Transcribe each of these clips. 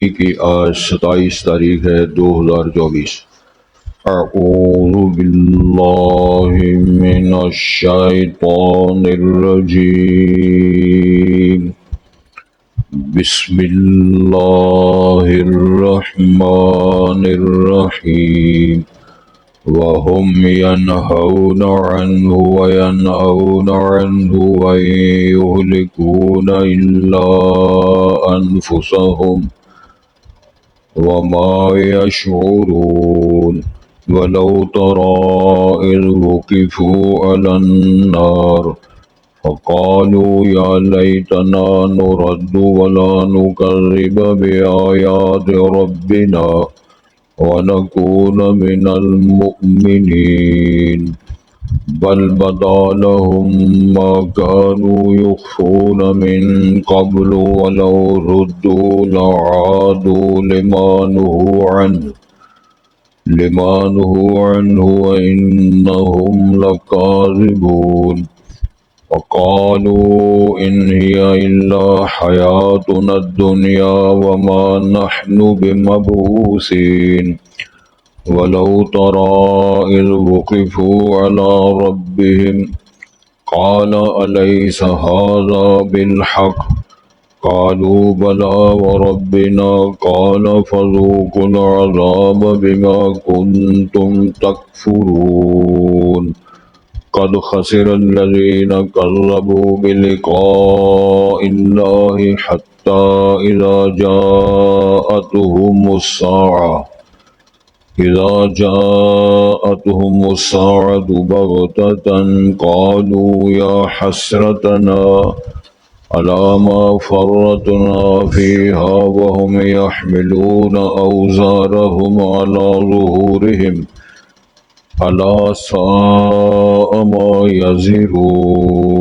کی آج 27 تاریخ ہے 2024۔ اعوذ باللہ من الشیطان الرجیم، بسم اللہ الرحمن الرحیم۔ وَهُمْ يَنْهَوْنَ عَنْهُ وَيَنْأَوْنَ عَنْهُ وَإِنْ يُهْلِكُونَ إِلَّا أَنفُسَهُمْ وَمَا يَشْعُرُونَ۔ وَلَوْ تَرَىٰ إِذْ وُقِفُوا عَلَى النَّارِ فَقَالُوا يَا لَيْتَنَا نُرَدُّ وَلَا نُكَذِّبَ بِآيَاتِ رَبِّنَا وَنَكُونَ مِنَ الْمُؤْمِنِينَ۔ بَلْ بَدَا لَهُم مَّا كَانُوا يُخْفُونَ مِن قَبْلُ وَلَوْ رُدُّوا لَعَادُوا لِمَا نُهُوا عَنْهُ وَإِنَّهُمْ لَكَاذِبُونَ۔ وَقَالُوا إِنْ هِيَ إِلَّا حَيَاتُنَا الدُّنْيَا وَمَا نَحْنُ بِمَبْعُوثِينَ۔ وَلَوْ تَرَىٰ إِذْ وُقِفُوا عَلَىٰ رَبِّهِمْ قَالَ أَلَيْسَ هَٰذَا بِالْحَقِّ قَالُوا بَلَىٰ وَرَبِّنَا قَالَ فَذُوقُوا الْعَذَابَ بِمَا كُنتُمْ تَكْفُرُونَ۔ قَدْ خَسِرَ الَّذِينَ كَذَّبُوا بِلِقَاءِ اللَّهِ حَتَّىٰ إِذَا جاءتهم الساعة بغتة قالوا يا حسرتنا على ما فرطنا فيها وهم يحملون أوزارهم على ظهورهم ألا ساء ما يزرون۔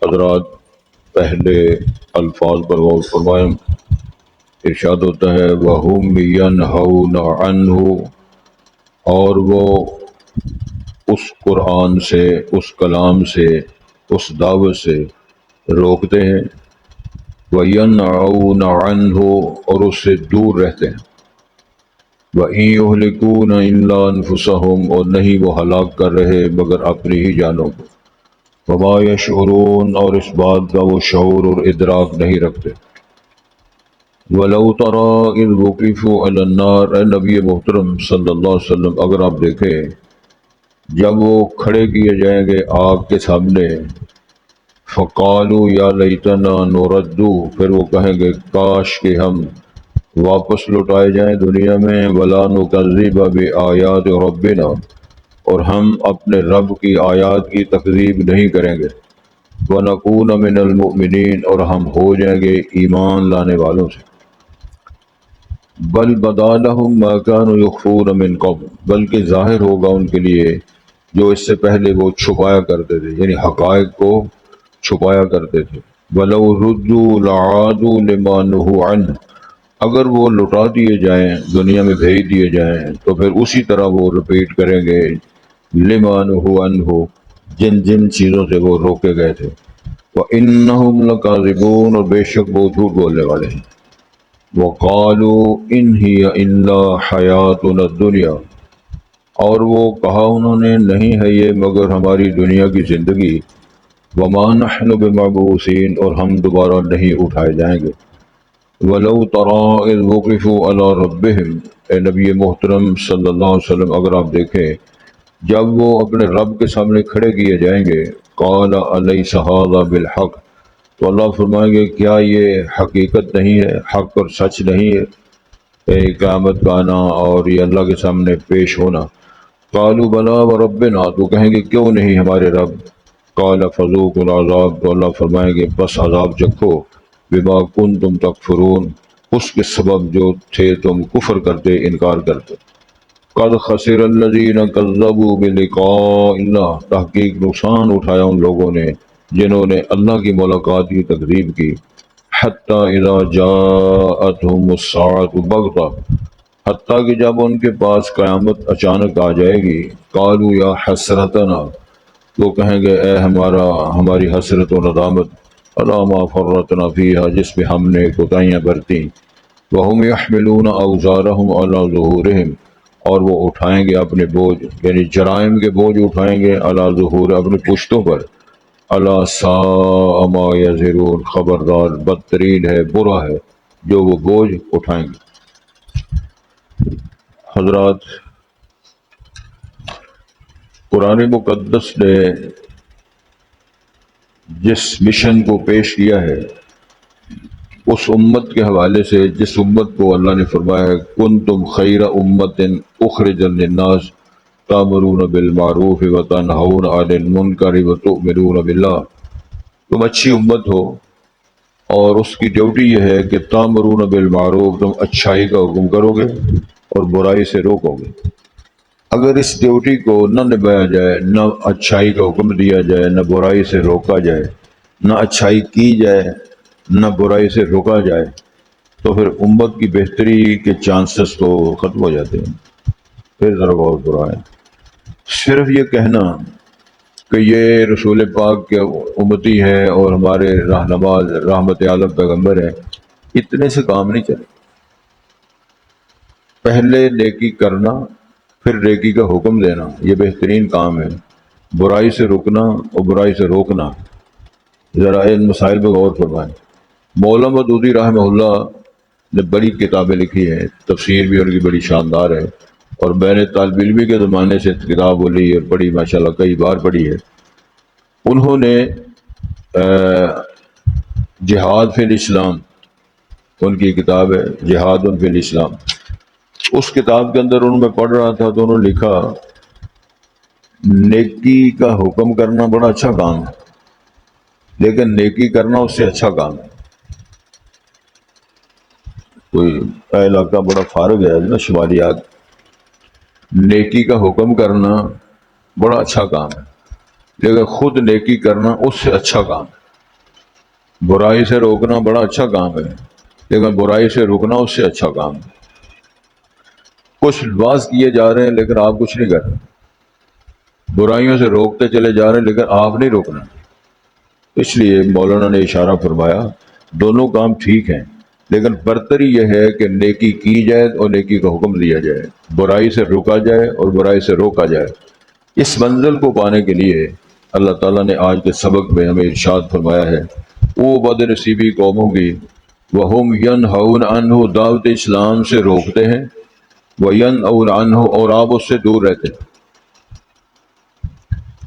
حضرات، پہلے الفاظ پر غور فرمائیں۔ ارشاد ہوتا ہے وَهُمْ يَنْهَوْنَ عَنْهُ، اور وہ اس قرآن سے، اس کلام سے، اس دعوت سے روکتے ہیں۔ وَيَنْأَوْنَ عَنْهُ، اور اس سے دور رہتے ہیں۔ وَإِنْ يُهْلِكُونَ إِلَّا أَنفُسَهُمْ، اور نہیں وہ ہلاک کر رہے مگر اپنی ہی جانوں کو۔ وَمَا يَشْعُرُونَ، اور اس بات کا وہ شعور اور ادراک نہیں رکھتے۔ وَلَوْ تَرَىٰ إِذْ وُقِفُوا عَلَى النَّارِ، اے نبی محترم صلی اللہ علیہ وسلم، اگر آپ دیکھیں جب وہ کھڑے کیے جائیں گے آگ کے سامنے، فَقَالُوا يَا لَيْتَنَا نُرَدُّ، پھر وہ کہیں گے کاش کہ ہم واپس لوٹائے جائیں دنیا میں، وَلَا نُكَذِّبَ بِآيَاتِ رَبِّنَا، اور ہم اپنے رب کی آیات کی تکذیب نہیں کریں گے، وَنَكُونَ مِنَ الْمُؤْمِنِينَ، اور ہم ہو جائیں گے ایمان لانے والوں سے۔ بل بدا لہم ما كانوا يخفون من قبل، بلکہ ظاہر ہوگا ان کے لیے جو اس سے پہلے وہ چھپایا کرتے تھے، یعنی حقائق کو چھپایا کرتے تھے۔ وَلَوْ رُدُّوا لَعَادُوا لِمَا نُهُوا عَنْهُ، اگر وہ لوٹا دیے جائیں، دنیا میں بھیج دیے جائیں، تو پھر اسی طرح وہ رپیٹ کریں گے لِمَا نُهُوا عَنْهُ، جن جن چیزوں سے وہ روکے گئے تھے۔ وَإِنَّهُمْ لَكَاذِبُونَ، اور بے شک وہ جھوٹ بولنے والے ہیں۔ وَقَالُوا إِنْ هِيَ إِلَّا حَيَاتُنَا الدُّنْيَا، اور وہ کہا انہوں نے نہیں ہے یہ مگر ہماری دنیا کی زندگی، وَمَا نَحْنُ بِمَبْعُوثِينَ، اور ہم دوبارہ نہیں اٹھائے جائیں گے۔ وَلَوْ تَرَىٰ إِذْ وُقِفُوا عَلَىٰ رَبِّهِمْ، اے نبی محترم صلی اللہ علیہ وسلم، اگر آپ دیکھیں جب وہ اپنے رب کے سامنے کھڑے کیے جائیں گے، قَالَ أَلَيْسَ هَٰذَا بِالْحَقِّ، تو اللہ فرمائیں گے کیا یہ حقیقت نہیں ہے، حق اور سچ نہیں ہے، قیامت کا آنا اور یہ اللہ کے سامنے پیش ہونا۔ قالوا بلا وربنا، تو کہیں گے کیوں نہیں ہمارے رب۔ قال فذوقوا العذاب، تو اللہ فرمائیں گے بس عذاب چکھو، بما کنتم تکفرون، اس کے سبب جو تھے تم کفر کرتے، انکار کرتے۔ قد خسر الذین کذبوا بلقاء اللہ، تحقیق نقصان اٹھایا ان لوگوں نے جنہوں نے اللہ کی ملاقات کی تکذیب کی۔ حتی اذا جاءتهم الساعة بغتہ، حتیٰ کہ جب ان کے پاس قیامت اچانک آ جائے گی، قالوا یا حسرتنا، وہ کہیں گے اے ہماری حسرت و ندامت، علی ما فرطنا فیہا، جس میں ہم نے کوتاہیاں برتیں، وہم یحملون اوزارہم علی ظہورہم، اور وہ اٹھائیں گے اپنے بوجھ، یعنی جرائم کے بوجھ اٹھائیں گے علی ظہور، اپنے پشتوں پر، الا ساء ما یزرون، خبردار بدترین ہے، برا ہے جو وہ بوجھ اٹھائیں گے۔ حضرات، قرآن مقدس نے جس مشن کو پیش کیا ہے اس امت کے حوالے سے، جس امت کو اللہ نے فرمایا ہے کنتم خیر امت اخرجت للناس تأمرون بالمعروف وتنہون عن المنکر وتؤمنون باللہ، تم اچھی امت ہو، اور اس کی ڈیوٹی یہ ہے کہ تأمرون بالمعروف، تم اچھائی کا حکم کرو گے اور برائی سے روکو گے۔ اگر اس ڈیوٹی کو نہ نبھایا جائے، نہ اچھائی کا حکم دیا جائے، نہ برائی سے روکا جائے، نہ اچھائی کی جائے، نہ برائی سے روکا جائے، تو پھر امت کی بہتری کے چانسز تو ختم ہو جاتے ہیں۔ پھر ذرا غور برا ہے، صرف یہ کہنا کہ یہ رسول پاک کے امتی ہے اور ہمارے رہنما رحمت عالم پیغمبر ہیں، اتنے سے کام نہیں چلے۔ پہلے نیکی کرنا، پھر نیکی کا حکم دینا، یہ بہترین کام ہے۔ برائی سے رکنا اور برائی سے روکنا، ذرا ان مسائل پہ غور فرمائیں۔ مولانا مودودی رحمہ اللہ نے بڑی کتابیں لکھی ہیں، تفسیر بھی ان کی بڑی شاندار ہے، اور میں نے طالب علمی کے زمانے سے کتاب وہ لی اور پڑھی، ماشاءاللہ کئی بار پڑھی ہے۔ انہوں نے جہاد فی الاسلام، ان کی کتاب ہے جہاد فی الاسلام، اس کتاب کے اندر میں پڑھ رہا تھا تو انہوں نے لکھا نیکی کا حکم کرنا بڑا اچھا کام ہے، لیکن نیکی کرنا اس سے اچھا کام ہے۔ کوئی علاقہ بڑا فارغ ہے نا، شمالیات، نیکی کا حکم کرنا بڑا اچھا کام ہے، لیکن خود نیکی کرنا اس سے اچھا کام ہے۔ برائی سے روکنا بڑا اچھا کام ہے، لیکن برائی سے رکنا اس سے اچھا کام ہے۔ کچھ واز کیے جا رہے ہیں لیکن آپ کچھ نہیں کر رہے، برائیوں سے روکتے چلے جا رہے ہیں لیکن آپ نہیں روکنا۔ اس لیے مولانا نے اشارہ فرمایا دونوں کام ٹھیک ہیں، لیکن برتری یہ ہے کہ نیکی کی جائے اور نیکی کا حکم دیا جائے، برائی سے رکا جائے اور برائی سے روکا جائے۔ اس منزل کو پانے کے لیے اللہ تعالیٰ نے آج کے سبق میں ہمیں ارشاد فرمایا ہے، وہ بد نصیبی قوموں کی وہم ینہون عنہ، دعوت اسلام سے روکتے ہیں، وینأون عنہ، اور آپ اس سے دور رہتے ہیں۔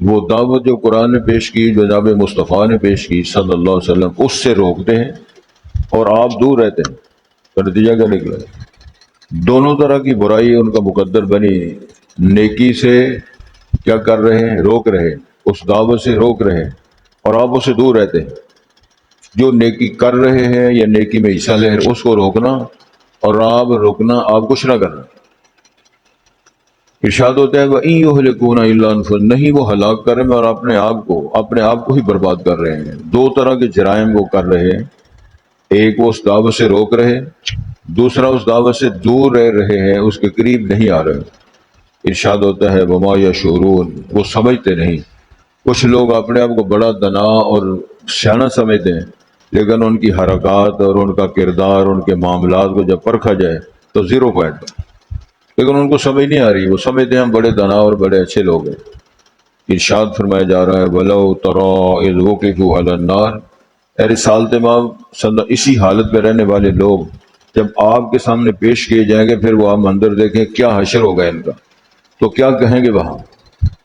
وہ دعوت جو قرآن نے پیش کی، جو جناب مصطفیٰ نے پیش کی صلی اللہ علیہ وسلم، اس سے روکتے ہیں اور آپ دور رہتے ہیں، تو نتیجہ کیا نکلا؟ دونوں طرح کی برائی ان کا مقدر بنی۔ نیکی سے کیا کر رہے ہیں؟ روک رہے، اس دعوت سے روک رہے، اور آپ اس سے دور رہتے ہیں۔ جو نیکی کر رہے ہیں یا نیکی میں حصہ لے اس کو روکنا، اور آپ روکنا، آپ کچھ نہ کرنا۔ ارشاد ہوتا ہے وَإِن يُهْلِكُونَ إِلَّا أَنفُسَهُمْ، نہیں وہ ہلاک کر رہے ہیں اور اپنے آپ کو ہی برباد کر رہے ہیں۔ دو طرح کے جرائم وہ کر رہے ہیں، ایک وہ اس دعوت سے روک رہے، دوسرا اس دعوت سے دور رہ رہے ہیں، اس کے قریب نہیں آ رہے۔ ارشاد ہوتا ہے وَمَا يَشْعُرُونَ، وہ سمجھتے نہیں۔ کچھ لوگ اپنے آپ کو بڑا دنا اور سیاںا سمجھتے ہیں، لیکن ان کی حرکات اور ان کا کردار، ان کے معاملات کو جب پرکھا جائے تو 0 پوائنٹ، لیکن ان کو سمجھ نہیں آ رہی، وہ سمجھتے ہیں ہم بڑے دنا اور بڑے اچھے لوگ ہیں۔ ارشاد فرمایا جا رہا ہے وَلَوْ تَرَىٰ إِذْ وُقِفُوا عَلَى النَّارِ، اے رسالت مآب، اسی حالت میں رہنے والے لوگ جب آپ کے سامنے پیش کیے جائیں گے، پھر وہ آپ منظر دیکھیں کیا حشر ہوگا ان کا، تو کیا کہیں گے وہاں؟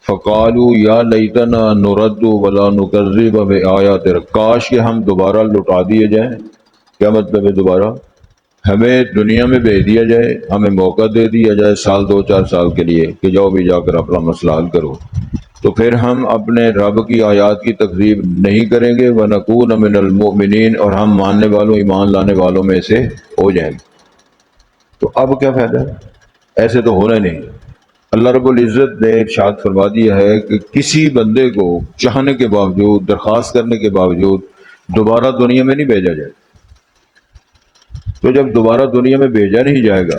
فَقَالُوا يَا لَيْتَنَا نُرَدُّ وَلَا نُكَذِّبَ بِآيَاتِ رَبِّنَا، کاش کہ ہم دوبارہ لوٹا دیے جائیں۔ کیا مطلب ہے دوبارہ؟ ہمیں دنیا میں بھیج دیا جائے، ہمیں موقع دے دیا جائے 2-4 سال کے لیے کہ جاؤ بھی جا کر اپنا مسئلہ حل کرو، تو پھر ہم اپنے رب کی آیات کی تکذیب نہیں کریں گے، وَنَكُونَ مِنَ الْمُؤْمِنِينَ، اور ہم ماننے والوں، ایمان لانے والوں میں سے ہو جائیں گے۔ تو اب کیا فائدہ ہے؟ ایسے تو ہونا نہیں۔ اللہ رب العزت نے ارشاد فرما دیا ہے کہ کسی بندے کو چاہنے کے باوجود، درخواست کرنے کے باوجود دوبارہ دنیا میں نہیں بھیجا جائے۔ تو جب دوبارہ دنیا میں بھیجا نہیں جائے گا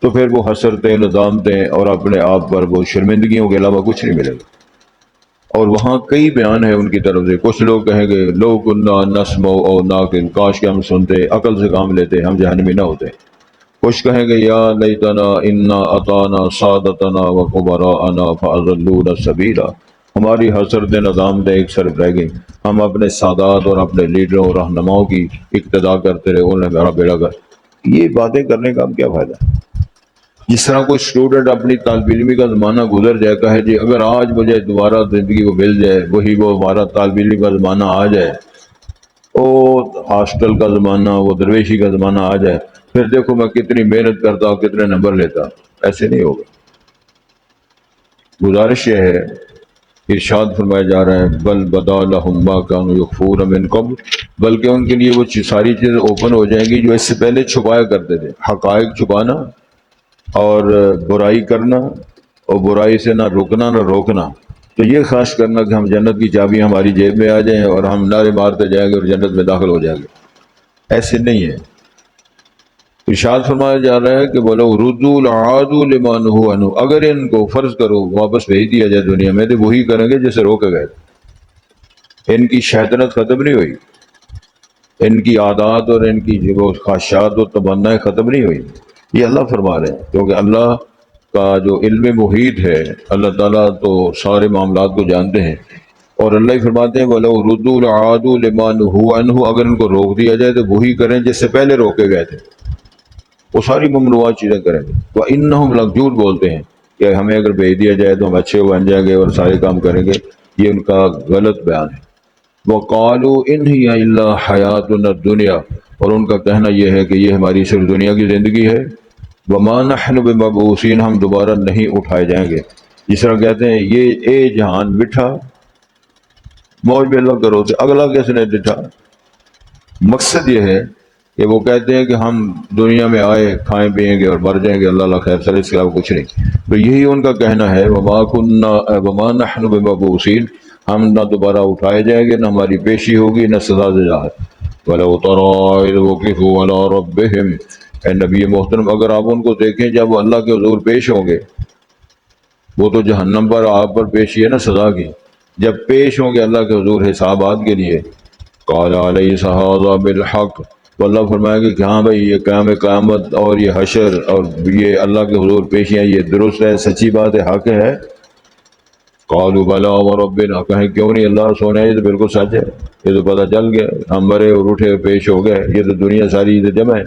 تو پھر وہ حسرتیں، ندامتیں اور اپنے آپ پر وہ شرمندگیوں کے علاوہ کچھ نہیں ملے گا۔ اور وہاں کئی بیان ہے ان کی طرف سے. کچھ لوگ کہیں گے لو کنا نسمع او ناقل، کاش کہ ہم سنتے، عقل سے کام لیتے، ہم جہنمی نہ ہوتے. کچھ کہیں گے یا لیتنا انا اطعنا سادتنا و کبراءنا فاضلونا السبیلا، ہماری حسرت نظام دے ایک سر رہ گئی، ہم اپنے سادات اور اپنے لیڈروں اور رہنماؤں کی اقتدا کرتے رہے، انہوں نے ہمارا بیڑا کر. یہ باتیں کرنے کا ہم کیا فائدہ؟ جس طرح کوئی اسٹوڈنٹ اپنی طالب علمی کا زمانہ گزر جائے، کہے جی اگر آج مجھے دوبارہ زندگی کو مل جائے، وہی وہ ہمارا طالب علمی کا زمانہ آ جائے، وہ ہاسٹل کا زمانہ، وہ درویشی کا زمانہ آ جائے، پھر دیکھو میں کتنی محنت کرتا ہوں، کتنے نمبر لیتا. ایسے نہیں ہوگا. گزارش یہ ہے، ارشاد فرمایا جا رہا ہے بل بدا لہم ما کانوا یخفون من قبل، بلکہ ان کے لیے وہ ساری چیزیں اوپن ہو جائیں گی جو اس سے پہلے چھپایا کرتے تھے. حقائق چھپانا اور برائی کرنا، اور برائی سے نہ رکنا نہ روکنا. تو یہ خواہش کرنا کہ ہم جنت کی چابی ہماری جیب میں آ جائیں اور ہم نعرے مارتے جائیں گے اور جنت میں داخل ہو جائیں گے، ایسے نہیں ہے. ارشاد فرمایا جا رہا ہے کہ بولو ردوا لعادوا لما نہوا عنہ، اگر ان کو فرض کرو واپس بھیج دیا جائے دنیا میں، تو وہی کریں گے جسے روکے گئے. ان کی شیطنت ختم نہیں ہوئی، ان کی عادات اور ان کی جو خواہشات و تمنائیں ختم نہیں ہوئی. یہ اللہ فرما رہے ہیں، کیونکہ اللہ کا جو علم محیط ہے، اللہ تعالیٰ تو سارے معاملات کو جانتے ہیں. اور اللہ ہی فرماتے ہیں وَلَوْ رُدُّوا لَعَادُوا لِمَا نُهُوا عَنْهُ، اگر ان کو روک دیا جائے تو وہی کریں جس سے پہلے روکے گئے تھے، وہ ساری ممنوعات چیزیں کریں گے. وَإِنَّهُمْ لَجُوڑ بولتے ہیں کہ ہمیں اگر بھیج دیا جائے تو ہم اچھے بن جائیں گے اور سارے کام کریں گے. یہ ان کا غلط بیان ہے. وَقَالُوا إِنْ هِيَ إِلَّا حَيَاتُنَا الدُّنْيَا، اور ان کا کہنا یہ ہے کہ یہ ہماری صرف دنیا کی زندگی ہے. وَمَا نَحْنُ بِمَبْعُوثِينَ، ہم دوبارہ نہیں اٹھائے جائیں گے. جس طرح کہتے ہیں یہ اے جہان بٹھا موج بلا کرو، تو اگلا کس نے ڈٹھا. مقصد یہ ہے کہ وہ کہتے ہیں کہ ہم دنیا میں آئے، کھائیں پیئیں گے اور مر جائیں گے، اللہ خیر سر، اس کے علاوہ کچھ نہیں. تو یہی ان کا کہنا ہے وَمَا نَحْنُ بِمَبْعُوثِينَ، ہم نہ دوبارہ اٹھائے جائیں گے، نہ ہماری پیشی ہوگی، نہ سزا دجا ہے. وَلَوْ تَرَىٰ إِذْ وُقِفُوا عَلَىٰ رَبِّهِمْ، اے نبی محترم اگر آپ ان کو دیکھیں جب وہ اللہ کے حضور پیش ہوں گے، وہ تو جہنم پر آپ پر پیشی ہے نا سزا کی، جب پیش ہوں گے اللہ کے حضور حسابات کے لیے. قال علیہ هذا بالحق، تو اللہ فرمائے گا کہ ہاں بھائی یہ قیامت اور یہ حشر اور یہ اللہ کے حضور پیشیاں یہ درست ہے، سچی بات ہے، حق ہے. قالوا بلا وربنا، کہیں کیوں نہیں اللہ سونے، یہ تو بالکل سچ ہے، یہ تو پتہ چل گیا، ہم مرے اور اٹھے پیش ہو گئے، یہ تو دنیا ساری یہ جمع ہے.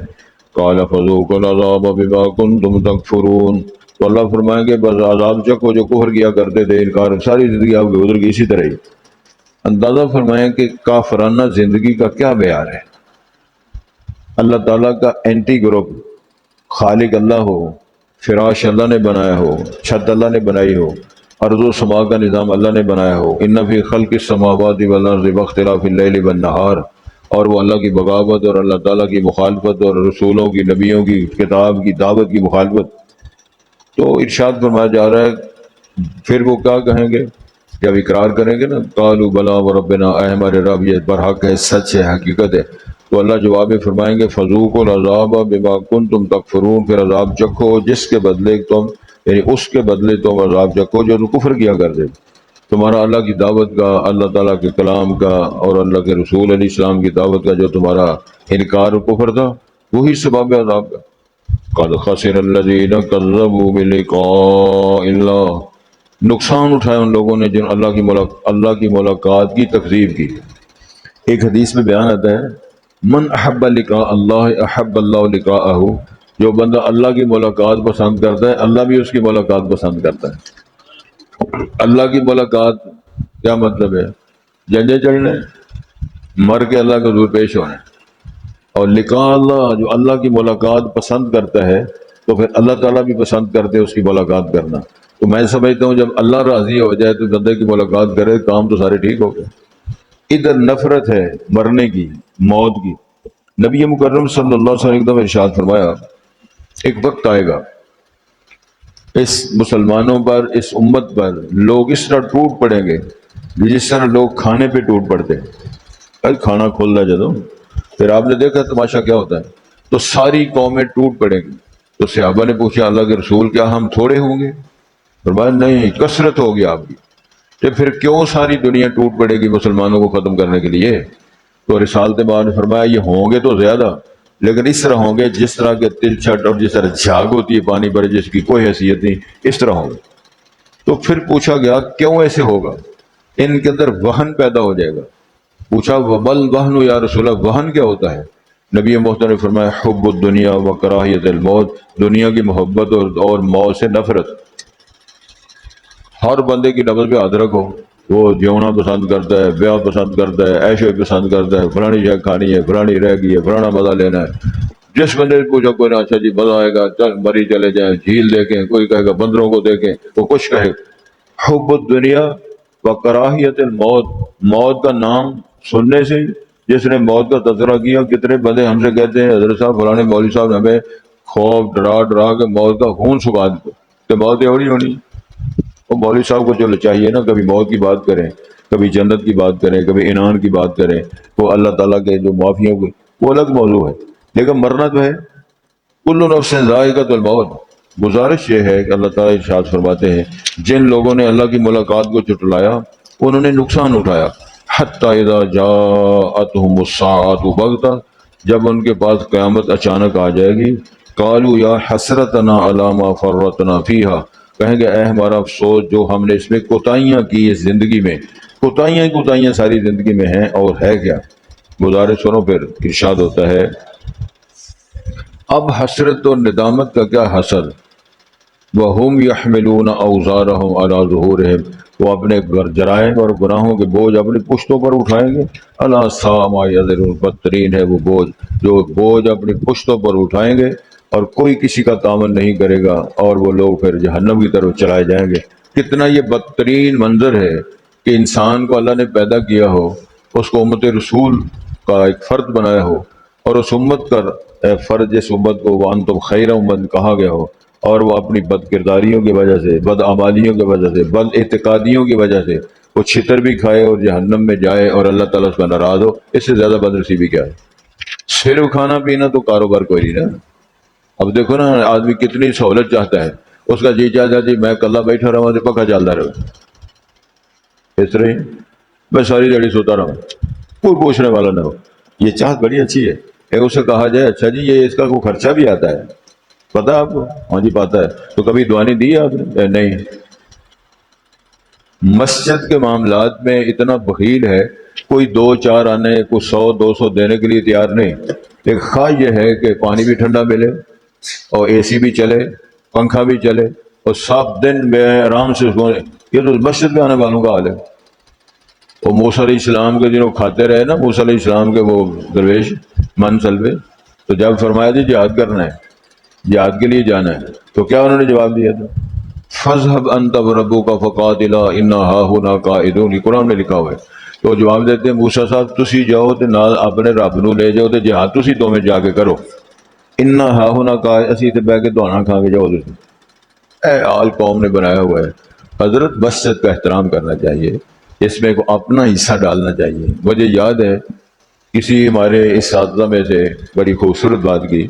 قال فذوقوا العذاب بما كنتم تكفرون، تو اللہ فرمائیں گے بس عذاب چکھو جو کفر کیا کرتے تھے، انکار، ساری زندگی آپ کی گزر گئی اسی طرح ہی. اندازہ فرمائیں کہ کافرانہ زندگی کا کیا معیار ہے. اللہ تعالیٰ کا اینٹی گروپ، خالق اللہ ہو، فراش اللہ نے بنایا ہو، چھت اللہ نے بنائی ہو، ارض و سما کا نظام اللہ نے بنایا ہو، ان فی خلق السماوات والارض واختلاف اللیل والنہار، اور وہ اللہ کی بغاوت اور اللہ تعالیٰ کی مخالفت اور رسولوں کی، نبیوں کی، کتاب کی دعوت کی مخالفت. تو ارشاد فرمایا جا رہا ہے پھر وہ کیا کہیں گے جب اقرار کریں گے نا، قالوا بلا وربنا، اے ہمارے رب یہ برحق ہے، سچ ہے، حقیقت ہے. تو اللہ جواب میں فرمائیں گے فذوقوا العذاب بما کنتم تکفرون، پھر عذاب چکھو جس کے بدلے تم، یعنی اس کے بدلے تم عذاب چکھو جو تم کفر کیا کرتے. تمہارا اللہ کی دعوت کا، اللہ تعالیٰ کے کلام کا اور اللہ کے رسول علیہ السلام کی دعوت کا جو تمہارا انکار و کفر تھا، وہی سبب عذاب کا. قد خسر الذین کذبوا بلقاء اللہ، نقصان اٹھایا ان لوگوں نے جن اللہ کی ملاقات کی تکذیب کی. ایک حدیث میں بیان آتا ہے من احب لقاء اللہ احب اللہ لقاءہ، جو بندہ اللہ کی ملاقات پسند کرتا ہے اللہ بھی اس کی ملاقات پسند کرتا ہے. اللہ کی ملاقات کیا مطلب ہے؟ جنجے چڑھنے، مر کے اللہ کے حضور پیش ہونے. اور لقاء اللہ، جو اللہ کی ملاقات پسند کرتا ہے تو پھر اللہ تعالیٰ بھی پسند کرتے اس کی ملاقات کرنا. تو میں سمجھتا ہوں جب اللہ راضی ہو جائے تو بندے کی ملاقات کرے، کام تو سارے ٹھیک ہو گئے. ادھر نفرت ہے مرنے کی، موت کی. نبی مکرم صلی اللہ علیہ وسلم ایک دم ارشاد فرمایا ایک وقت آئے گا اس مسلمانوں پر، اس امت پر لوگ اس طرح ٹوٹ پڑیں گے جس طرح لوگ کھانے پہ ٹوٹ پڑتے ہیں. کھانا کھول رہا جدو، پھر آپ نے دیکھا تماشا کیا ہوتا ہے، تو ساری قومیں ٹوٹ پڑیں گی. تو صحابہ نے پوچھا اللہ کے رسول کیا ہم تھوڑے ہوں گے؟ فرمایا نہیں، کثرت ہوگی آپ کی. تو پھر کیوں ساری دنیا ٹوٹ پڑے گی مسلمانوں کو ختم کرنے کے لیے؟ تو رسالت بار نے فرمایا یہ ہوں گے تو زیادہ، لیکن اس طرح ہوں گے جس طرح کے تل چھٹ اور جس طرح جھاگ ہوتی ہے پانی بھرے جس کی کوئی حیثیت نہیں، اس طرح ہوں گے۔ تو پھر پوچھا گیا کیوں ایسے ہوگا؟ ان کے اندر وہن پیدا ہو جائے گا۔ پوچھا وبل وہن یا رسول اللہ، وہن کیا ہوتا ہے؟ نبی محترم نے فرمایا حب الدنیا و کراہیت الموت، دنیا کی محبت اور موت سے نفرت۔ ہر بندے کی نبض پہ ہاتھ رکھو، وہ جیونا پسند کرتا ہے، بیاہ پسند کرتا ہے، عیش پسند کرتا ہے، فلانی جگہ کھانی ہے، فلانی رہ گئی ہے، فلانا مزہ لینا ہے۔ جس بندے سے پوچھو کوئی نہ، اچھا جی مزہ آئے گا، چل مری چلے جائیں، جھیل دیکھیں، کوئی کہے گا بندروں کو دیکھیں، وہ کچھ کہے۔ حب الدنیا و کراہیت الموت، موت کا نام سننے سے جس نے موت کا تذکرہ کیا، کتنے بندے ہم سے کہتے ہیں حضرت صاحب فلانے مولوی صاحب نے ہمیں خوف ڈرا ڈرا کے موت کا خون سکھا دیتے، تو موت یہ ہونی ہونی۔ وہ مولوی صاحب کو چلو چاہیے نا کبھی موت کی بات کریں، کبھی جنت کی بات کریں، کبھی عنان کی بات کریں، وہ اللہ تعالیٰ کے جو معافیوں کی وہ الگ موضوع ہے، لیکن مرنا تو ہے۔ کل نفس ذائقۃ الموت۔ گزارش یہ ہے کہ اللہ تعالیٰ ارشاد فرماتے ہیں جن لوگوں نے اللہ کی ملاقات کو جھٹلایا انہوں نے نقصان اٹھایا۔ حتی اذا جاءتہم الساعۃ بغتۃ، جب ان کے پاس قیامت اچانک آ جائے گی، قالوا یا حسرتنا علی ما فرطنا فیہا، کہیں گے اے ہمارا افسوس جو ہم نے اس میں کوتاہیاں کی، اس زندگی میں کوتاہیاں کوتاہیاں ساری زندگی میں ہیں، اور ہے کیا؟ گزارش سنو پھر ارشاد ہوتا ہے اب حسرت اور ندامت کا کیا حسر؟ وَهُمْ يَحْمِلُونَ أَوْزَارَهُمْ عَلَى ظُهُورِهِمْ، وہ اپنے جرائم اور گناہوں کے بوجھ اپنی پشتوں پر اٹھائیں گے۔ أَلَا سَاءَ مَا يَزِرُونَ، بدترین ہے وہ بوجھ جو بوجھ اپنی پشتوں پر اٹھائیں گے اور کوئی کسی کا تعاون نہیں کرے گا، اور وہ لوگ پھر جہنم کی طرف چلائے جائیں گے۔ کتنا یہ بدترین منظر ہے کہ انسان کو اللہ نے پیدا کیا ہو، اس کو امت رسول کا ایک فرد بنایا ہو، اور اس امت کا فرض اس امت کو وانتم خیر امت کہا گیا ہو، اور وہ اپنی بد کرداریوں کی وجہ سے، بد اعمالیوں کی وجہ سے، بد اعتقادیوں کی وجہ سے وہ چھتر بھی کھائے اور جہنم میں جائے اور اللہ تعالیٰ اس کا ناراض ہو۔ اس سے زیادہ بد نصیبی کیا ہے؟ صرف کھانا پینا تو کاروبار کوئی نہیں نا۔ اب دیکھو نا آدمی کتنی سہولت چاہتا ہے، اس کا جی چاہتا جی میں کلہ بیٹھا رہا تو پکا چلتا رہے، اس طرح میں ساری دیہڑی سوتا رہا، کوئی پوچھنے والا نہ ہو۔ یہ چاہت بڑی اچھی ہے۔ اسے کہا جائے اچھا جی یہ اس کا کوئی خرچہ بھی آتا ہے، پتہ ہے آپ کو؟ ہاں جی پتہ ہے۔ تو کبھی دعانی دی ہے آپ نے؟ نہیں۔ مسجد کے معاملات میں اتنا بخیل ہے، کوئی دو چار آنے، کوئی 100 200 دینے کے لیے تیار نہیں۔ ایک خواہ یہ ہے کہ پانی بھی ٹھنڈا ملے اور اے سی بھی چلے، پنکھا بھی چلے، اور سب دن میں آرام سے سونے۔ یہ تو مسجد میں آنے والوں کا حال ہے۔ وہ موسیٰ علیہ السلام کے دنوں کھاتے رہے نا، موسیٰ علیہ السلام کے وہ درویش من سلبے، تو جب فرمایا جی جہاد کرنا ہے، جہاد کے لیے جانا ہے، تو کیا انہوں نے جواب دیا تھا؟ فَاذْهَبْ أَنْتَ وَرَبُّكَ فَقَاتِلَا إِنَّا هَاهُنَا قَاعِدُونَ، قرآن میں لکھا ہوا ہے۔ تو جواب دیتے ہیں موسیٰ صاحب تسی جاؤ تے نال اپنے رب نو لے جاؤ تے جہاد تسی دو میں جا کے کرو، اِنَّا هَاهُنَا قَاعِدُونَ، اسی تے بیٹھ کے دعانا کھا کے جاؤ تسی۔ اے آل قوم نے بنایا ہوا ہے۔ حضرت مسجد کا احترام کرنا چاہیے، اس میں کو اپنا حصہ ڈالنا چاہیے۔ مجھے یاد ہے کسی ہمارے اساتذہ میں سے بڑی خوبصورت بات کی،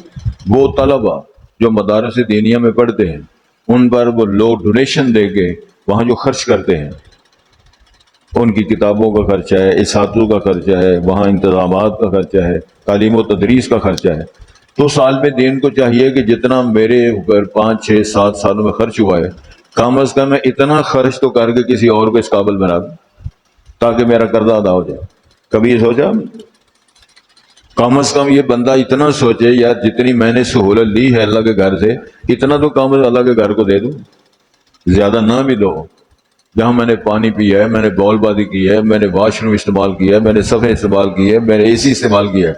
وہ طلبہ جو مدارس دینیہ میں پڑھتے ہیں ان پر وہ لوگ ڈونیشن دے کے وہاں جو خرچ کرتے ہیں، ان کی کتابوں کا خرچہ ہے، اساتذوں کا خرچہ ہے، وہاں انتظامات کا خرچہ ہے، تعلیم و تدریس کا خرچہ ہے۔ تو سال میں دین کو چاہیے کہ جتنا میرے اوپر 5 6 7 سالوں میں خرچ ہوا ہے، کم از کم میں اتنا خرچ تو کر کے کسی اور کو اس قابل بنا دوں تاکہ میرا قرضہ ادا ہو جائے۔ کبھی یہ سوچا؟ کم از کم یہ بندہ اتنا سوچے یار جتنی میں نے سہولت لی ہے اللہ کے گھر سے، اتنا تو کم اللہ کے گھر کو دے دوں، زیادہ نہ بھی دو۔ جہاں میں نے پانی پیا ہے، میں نے بال بازی کی ہے، میں نے واش روم استعمال کیا ہے، میں نے صفحے استعمال کی ہے، میں نے اے سی استعمال کیا ہے،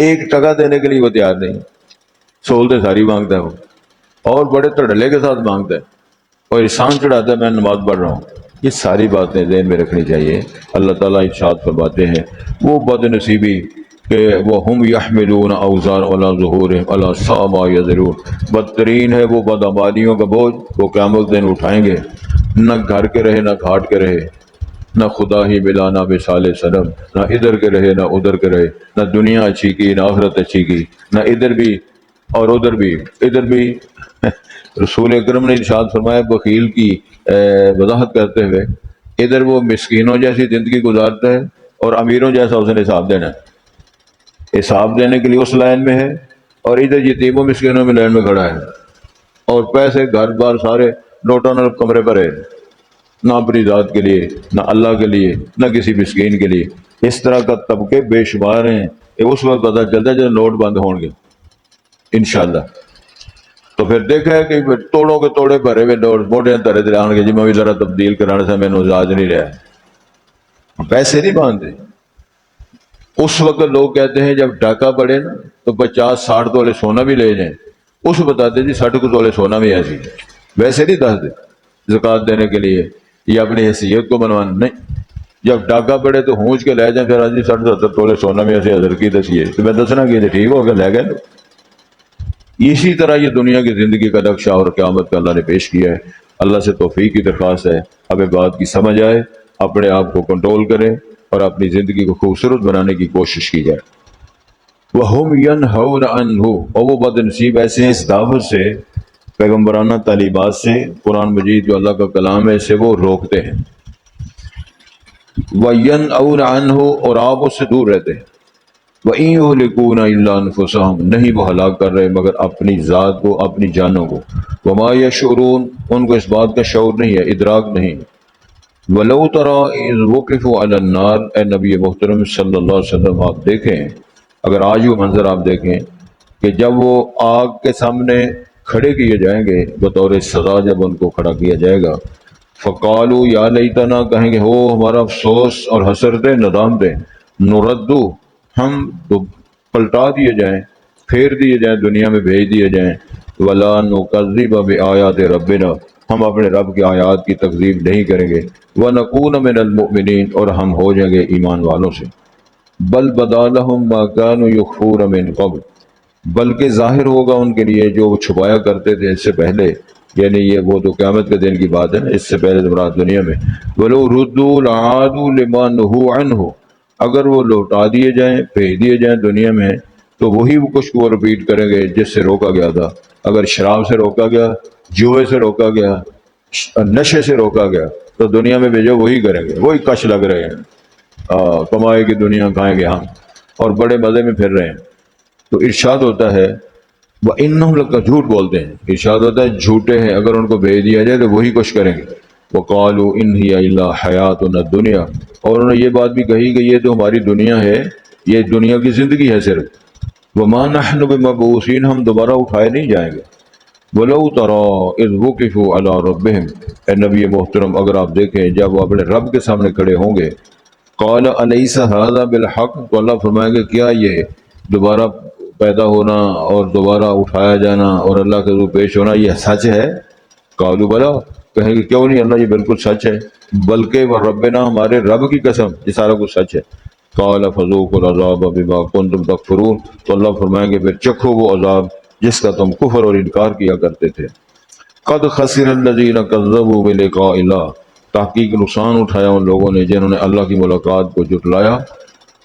1 ٹکا دینے کے لیے وہ تیار نہیں۔ سہولتیں ساری مانگتا ہے وہ، اور بڑے تڑلے کے ساتھ مانگتا ہے، اور احسان چڑھاتا ہے میں نماز پڑھ رہا ہوں۔ یہ ساری باتیں ذہن میں رکھنی چاہیے۔ اللہ تعالیٰ ارشاد فرماتے ہیں وہ بد نصیبی کہ وَهُمْ يَحْمِلُونَ أَوْزَارَهُمْ عَلَى ظُهُورِهِمْ أَلَا سَاءَ مَا يَزِرُونَ، بدترین ہے وہ بدعمالیوں کا بوجھ، وہ قیامت دن اٹھائیں گے، نہ گھر کے رہے نہ گھاٹ کے رہے، نہ خدا ہی ملا نہ مثال صنم، نہ ادھر کے رہے نہ ادھر کے رہے، نہ دنیا اچھی کی نہ آخرت اچھی کی، نہ ادھر بھی اور ادھر بھی، ادھر بھی۔ رسول اکرم نے ارشاد فرمایا بخیل کی وضاحت کرتے ہوئے ادھر وہ مسکینوں جیسی زندگی گزارتا ہے اور امیروں جیسا اس نے حساب دینا ہے، حساب دینے کے لیے اس لائن میں ہے، اور ادھر یتیموں مسکینوں میں لائن میں کھڑا ہے، اور پیسے گھر بار سارے نوٹوں نہ کمرے پر ہے، نہ اپنی ذات کے لیے، نہ اللہ کے لیے، نہ کسی مسکین کے لیے۔ اس طرح کا طبقے بے شمار ہیں، اس وقت پتہ چلتا ہے جب نوٹ بند ہوں گے انشاءاللہ۔ تو پھر دیکھا ہے کہ توڑوں کے توڑے بھرے ہوئے نوٹ موٹے طرح طرح آن گے، جی میں بھی ذرا تبدیل کرانے سے میں نوزاج نہیں رہا، پیسے نہیں باندھتے۔ اس وقت لوگ کہتے ہیں جب ڈاکہ پڑے نا تو 50-60 تولے سونا بھی لے جائیں، اس بتاتے جی 60 تولے سونا بھی ایسی، ویسے نہیں دستے زکوٰۃ دینے کے لیے یا اپنی حیثیت کو بنوانا، نہیں، جب ڈاکہ پڑے تو ہونچ کے لے جائیں، پھر آج 60-70 تولے سونا بھی ایسے حضرت کی دسیے تو میں دسنا کہ ٹھیک ہو گیا، لے گئے۔ اسی طرح یہ دنیا کی زندگی کا نقشہ اور قیامت کا اللہ نے پیش کیا ہے۔ اللہ سے توفیق کی درخواست ہے، ہمیں بات کی سمجھ آئے، اپنے آپ کو کنٹرول کریں اور اپنی زندگی کو خوبصورت بنانے کی کوشش کی جائے۔ وَهُمْ يَنْهَوْنَ عَنْهُ، اور وہ بد نصیب ایسے اس دعوت سے، پیغمبرانہ تعلیمات سے، قرآن مجید جو اللہ کا کلام ہے، اسے وہ روکتے ہیں۔ وَيَنْأَوْنَ عَنْهُ، اور آپ اس سے دور رہتے ہیں۔ وَإِن يُهْلِكُونَ إِلَّا أَنفُسَهُمْ، نہیں وہ ہلاک کر رہے مگر اپنی ذات کو، اپنی جانوں کو۔ وَمَا يَشْعُرُونَ، ان کو اس بات کا شعور نہیں ہے، ادراک نہیں۔ وَلَوْ تَرَىٰ إِذْ وُقِفُوا عَلَى النَّارِ، اے نبی محترم صلی اللہ علیہ وسلم آپ دیکھیں، اگر آج وہ منظر آپ دیکھیں کہ جب وہ آگ کے سامنے کھڑے کیے جائیں گے بطور سزا، جب ان کو کھڑا کیا جائے گا، فَقَالُوا يَا لَيْتَنَا، کہیں گے ہو ہمارا افسوس اور حسرتیں، ندامتیں، نُرَدُّ، ہم پلٹا دیے جائیں، پھیر دیے جائیں، دنیا میں بھیج دیے جائیں، وَلَا نُكَذِّبَ بِآيَاتِ رَبِّنَا، ہم اپنے رب کی آیات کی تکذیب نہیں کریں گے، وَنَكُونَ مِنَ الْمُؤْمِنِينَ، اور ہم ہو جائیں گے ایمان والوں سے۔ بل بدا لهم ما كانوا يخفون من قبل، بلکہ ظاہر ہوگا ان کے لیے جو وہ چھپایا کرتے تھے اس سے پہلے، یعنی یہ وہ تو قیامت کے دن کی بات ہے نا، اس سے پہلے تو مراد دنیا میں۔ وَلَوْ رُدُّوا لَعَادُوا لِمَا نُهُوا عَنْهُ، اگر وہ لوٹا دیے جائیں، بھیج دیے جائیں دنیا میں، تو وہی وہ کچھ کو رپیٹ کریں گے جس سے روکا گیا تھا۔ اگر شراب سے روکا گیا، جوئے سے روکا گیا، نشے سے روکا گیا، تو دنیا میں بھیجو وہی کریں گے، وہی کش لگ رہے ہیں، کمائے کی دنیا کھائیں گے ہم، اور بڑے مزے میں پھر رہے ہیں۔ تو ارشاد ہوتا ہے وہ انہم لگ کا جھوٹ بولتے ہیں، ارشاد ہوتا ہے جھوٹے ہیں، اگر ان کو بھیج دیا جائے تو وہی کچھ کریں گے۔ وقالوا ان ہی الا حیاتنا الدنیا، اور انہوں نے یہ بات بھی کہی کہ یہ تو ہماری دنیا ہے، یہ دنیا کی زندگی ہے صرف، وما نحن بمبعوثین، ہم دوبارہ اٹھائے نہیں جائیں گے۔ ولو تری اذ وقفوا علی ربہم، اے نبی محترم اگر آپ دیکھیں جب وہ اپنے رب کے سامنے کھڑے ہوں گے، قال الیس ھذا بالحق، تو اللہ فرمائیں گے کیا یہ دوبارہ پیدا ہونا اور دوبارہ اٹھایا جانا اور اللہ کے روبرو پیش ہونا یہ سچ ہے؟ قالوا بلا، کہیں گے کیوں نہیں اللہ، یہ بالکل سچ ہے، بلکہ وہ ربنا، ہمارے رب کی قسم یہ سارا کچھ سچ ہے۔ قال فذوقوا العذاب بما کنتم تکفرون، تو اللہ فرمائیں گے پھر چکھو وہ عذاب جس کا تم کفر اور انکار کیا کرتے تھے۔ قد خسر الذین کذبوا بلقاء اللہ، تحقیق نقصان اٹھایا ان لوگوں نے جنہوں نے اللہ کی ملاقات کو جھٹلایا۔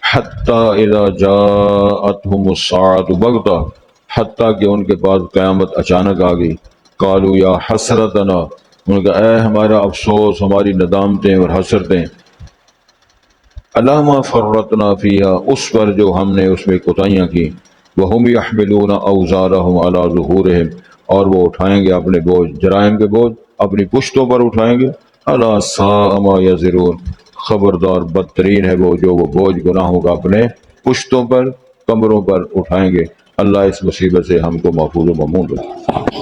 حتی اذا جاءتهم الساعۃ بغتہ، حتیٰ کہ ان کے پاس قیامت اچانک آ گئی۔ قالوا یا حسرتنا، ان کا اے ہمارا افسوس، ہماری ندامتیں اور حسرتیں، علی ما فرطنا فیہا، اس پر جو ہم نے اس میں کوتاہیاں کی۔ وہم یحملون اوزارہم علی ظہورہم، اور وہ اٹھائیں گے اپنے بوجھ، جرائم کے بوجھ اپنی پشتوں پر اٹھائیں گے۔ الا ساء ما یزرون، خبردار بدترین ہے وہ جو وہ بوجھ گناہوں کا اپنے پشتوں پر، کمروں پر اٹھائیں گے۔ اللہ اس مصیبت سے ہم کو محفوظ و مامون رکھے۔